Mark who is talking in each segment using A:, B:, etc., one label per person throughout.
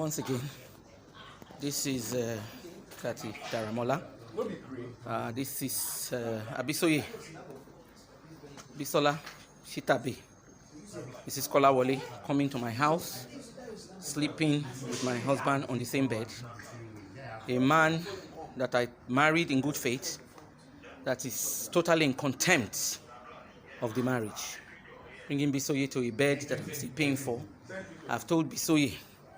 A: Once again, this is Kati Daramola. This is Abisoye, Bisola, Shitabi. This is Kola Wole coming to my house, sleeping with my husband on the same bed. A man that I married in good faith, that is totally in contempt of the marriage. Bringing Bisoye to a bed that I'm still paying for. I've told Bisoye,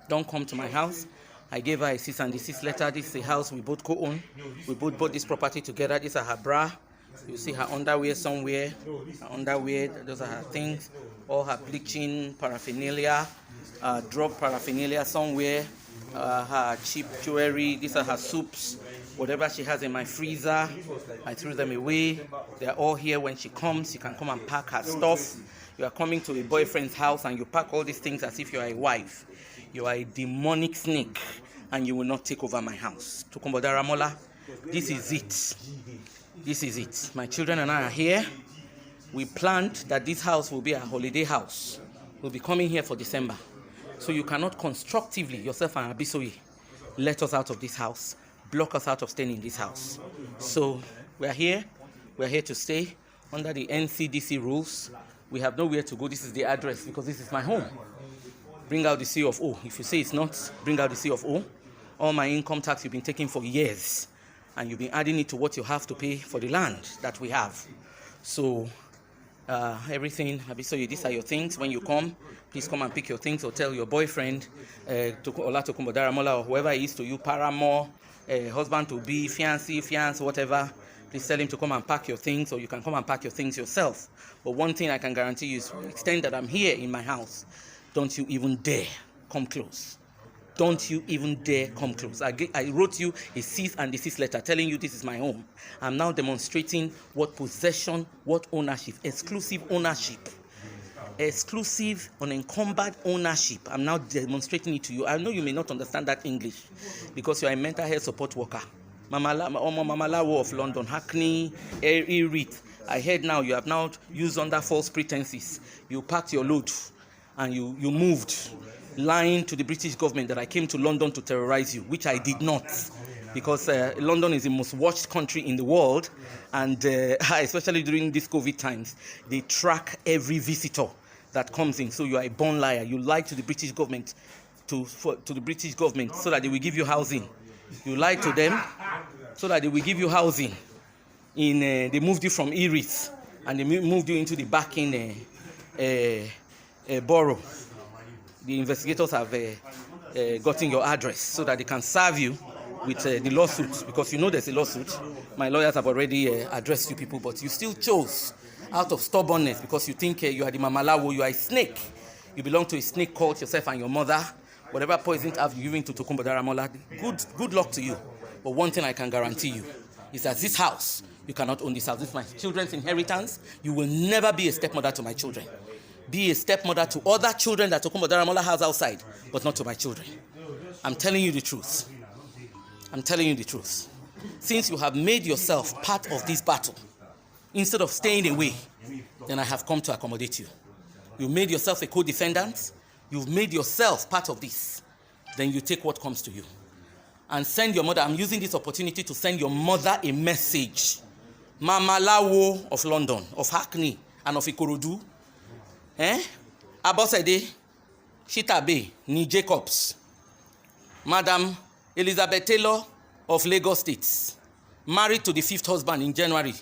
A: don't come to my house. I gave her a cease and desist letter. This is a house we both co-own. We both bought this property together. These are her bra. You see her underwear somewhere. Her underwear, those are her things. All her bleaching paraphernalia, drug paraphernalia somewhere. Her cheap jewelry. These are her soups. Whatever she has in my freezer, I threw them away. They're all here. When she comes, you can come and pack her stuff. You are coming to a boyfriend's house and you pack all these things as if you are a wife. You are a demonic snake and you will not take over my house. Tokunbo Daramola, this is it. This is it. My children and I are here. We planned that this house will be a holiday house. We'll be coming here for December. So you cannot constructively, yourself and Abisoye, let us out of this house, block us out of staying in this house. So we're here to stay under the NCDC rules. We have nowhere to go. This is the address because this is my home. Bring out the CFO. If you say it's not, bring out the CFO. All my income tax you've been taking for years, and you've been adding it to what you have to pay for the land that we have. So everything, Abisoye, these are your things. When you come, please come and pick your things or tell your boyfriend, Ola Tokunbo Daramola, or whoever he is to you, paramour, husband to be, fiancé, whatever. Please tell him to come and pack your things, or you can come and pack your things yourself. But one thing I can guarantee you is, to the extent that I'm here in my house, don't you even dare come close. Don't you even dare come close. I wrote you a cease and desist letter telling you this is my home. I'm now demonstrating what possession, what ownership, exclusive unencumbered ownership. I'm now demonstrating it to you. I know you may not understand that English because you are a mental health support worker. Mamalawo of London, Hackney, Erith. I heard now you have now used under false pretenses. You packed your load and you moved, lying to the British government that I came to London to terrorize you, which I did not, because London is the most watched country in the world, and especially during these COVID times, they track every visitor that comes in. So you are a born liar. You lied to the British government, to the British government, so that they will give you housing. You lied to them so that they will give you housing. They moved you from Erith and they moved you into the backing borough. The investigators have gotten your address so that they can serve you with the lawsuit, because you know there's a lawsuit. My lawyers have already addressed you people, but you still chose out of stubbornness because you think you are the Mamalawo, you are a snake. You belong to a snake cult, yourself and your mother. Whatever poison have you given to Tokunbo Daramola, good luck to you. But one thing I can guarantee you is that this house, you cannot own this house. This is my children's inheritance. You will never be a stepmother to my children. Be a stepmother to other children that Tokunbo Daramola has outside, but not to my children. I'm telling you the truth. I'm telling you the truth. Since you have made yourself part of this battle, instead of staying away, then I have come to accommodate you. You made yourself a co-defendant. You've made yourself part of this. Then you take what comes to you. And send your mother. I'm using this opportunity to send your mother a message. Mama Lawo of London, of Hackney, and of Ikorodu. Abosede, Shitabe, Ni Jacobs. Madam Elizabeth Taylor of Lagos State. Married to the 5th husband in January.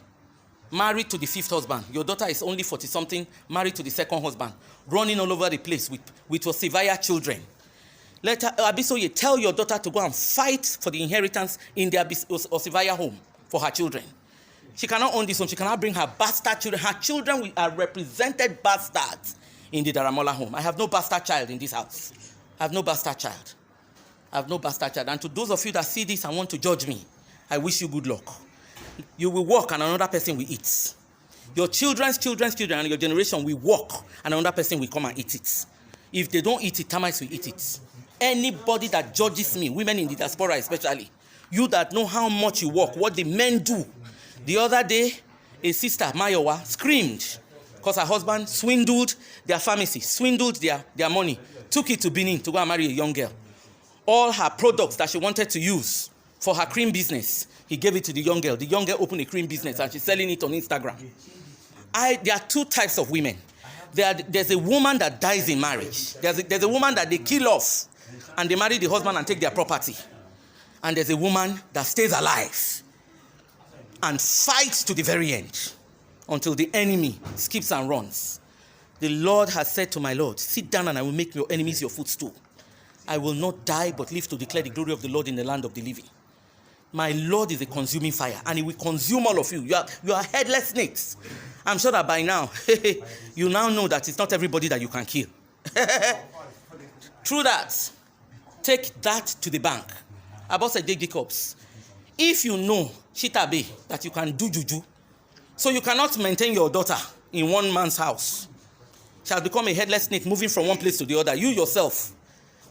A: Married to the 5th husband. Your daughter is only 40-something, married to the 2nd husband. Running all over the place with your severe children. Let her, Abisoye, tell your daughter to go and fight for the inheritance in the Osivaya home for her children. She cannot own this home. She cannot bring her bastard children. Her children are represented bastards in the Daramola home. I have no bastard child in this house. I have no bastard child. I have no bastard child. And to those of you that see this and want to judge me, I wish you good luck. You will work and another person will eat. Your children's children and your generation will work and another person will come and eat it. If they don't eat it, termites will eat it. Anybody that judges me, women in the diaspora especially, you that know how much you work, what the men do. The other day, a sister, Mayowa, screamed because her husband swindled their pharmacy, swindled their money, took it to Benin to go and marry a young girl. all her products that she wanted to use for her cream business. He gave it to the young girl. The young girl opened a cream business and she's selling it on Instagram. There are two types of women. There's a woman that dies in marriage. There's a woman that they kill off and they marry the husband and take their property. And there's a woman that stays alive and fights to the very end until the enemy skips and runs. The Lord has said to my Lord, sit down and I will make your enemies your footstool. I will not die but live to declare the glory of the Lord in the land of the living. My Lord is a consuming fire and he will consume all of you. You are headless snakes. I'm sure that by now, you now know that it's not everybody that you can kill. Through that, take that to the bank. About J. Jacobs, if you know, Shitabe, that you can do juju, so you cannot maintain your daughter in one man's house, she has become a headless snake moving from one place to the other. You yourself,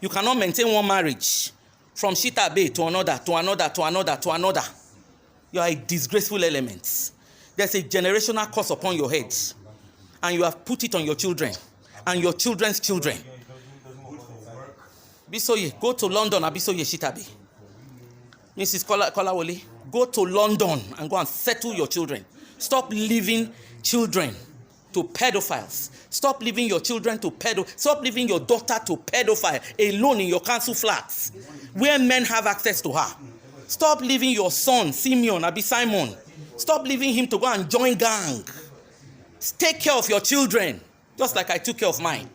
A: you cannot maintain one marriage from Shitabe to another, to another, to another, to another. You are a disgraceful element. There's a generational curse upon your head, and you have put it on your children and your children's children. Bisoye, go to London and Bisoye Shitabe. Mrs. Kolawole, go to London and go and settle your children. Stop leaving children to pedophiles. Stop leaving your children to Stop leaving your daughter to pedophile alone in your council flats where men have access to her. Stop leaving your son, Simeon, Abi Simon. Stop leaving him to go and join gang. Take care of your children, just like I took care of mine.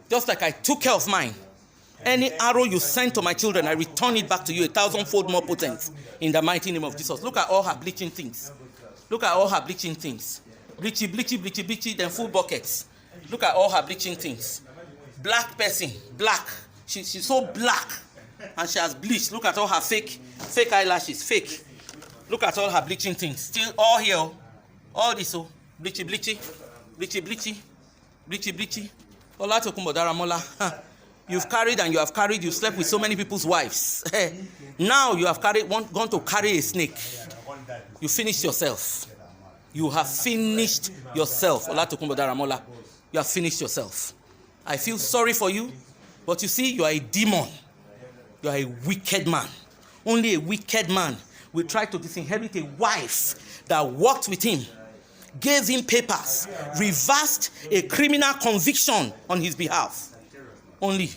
A: Just like I took care of mine. Any arrow you send to my children, I return it back to you 1,000-fold more potent in the mighty name of Jesus. Look at all her bleaching things. Look at all her bleaching things. Bleachy, bleachy, bleachy, bleachy, then full buckets. Look at all her bleaching things. Black person, black. She's so black and she has bleached. Look at all her fake eyelashes, fake. Look at all her bleaching things. Still all here. All this, oh. Bleachy, bleachy, bleachy, bleachy, bleachy, bleachy. Ola Tokunbo Daramola. You've carried and you have carried, you slept with so many people's wives. Now you have gone to carry a snake. You finished yourself. You have finished yourself. Ola Tokunbo Daramola. You have finished yourself. I feel sorry for you, but you see, you are a demon. You are a wicked man. Only a wicked man will try to disinherit a wife that worked with him, gave him papers, reversed a criminal conviction on his behalf. Only.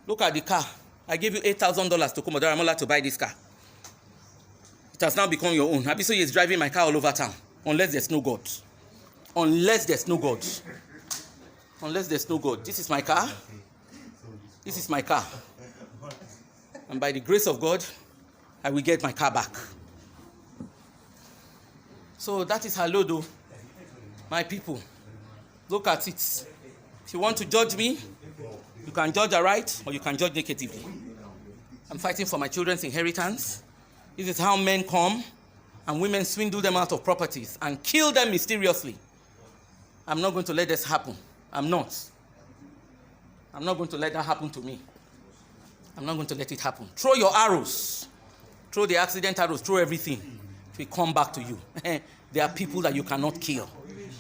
A: Look at the car. I gave you $8,000 to Tokunbo Daramola to buy this car. It has now become your own. Abisoye is driving my car all over town. Unless there's no God. Unless there's no God. Unless there's no God. This is my car. This is my car. And by the grace of God, I will get my car back. So that is Halodo. My people. Look at it. If you want to judge me, you can judge aright or you can judge negatively. I'm fighting for my children's inheritance. This is how men come and women swindle them out of properties and kill them mysteriously. I'm not going to let this happen. I'm not. I'm not going to let that happen to me. I'm not going to let it happen. Throw your arrows. Throw the accident arrows. Throw everything. It will come back to you. There are people that you cannot kill.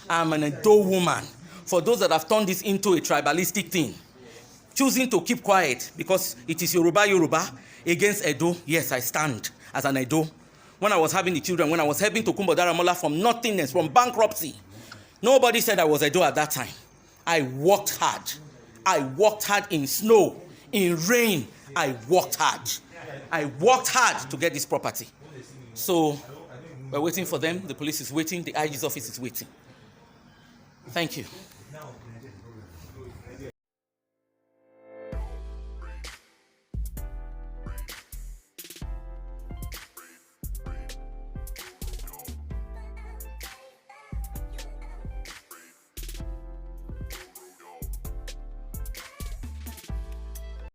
A: I'm an Edo woman. For those that have turned this into a tribalistic thing, choosing to keep quiet because it is Yoruba against Edo, yes, I stand as an Edo. When I was having the children, when I was helping Tokunbo Daramola from nothingness, from bankruptcy, nobody said I was Edo at that time. I worked hard. I worked hard in snow, in rain. I worked hard. I worked hard to get this property. So we're waiting for them. The police is waiting. The IG's office is waiting. Thank you.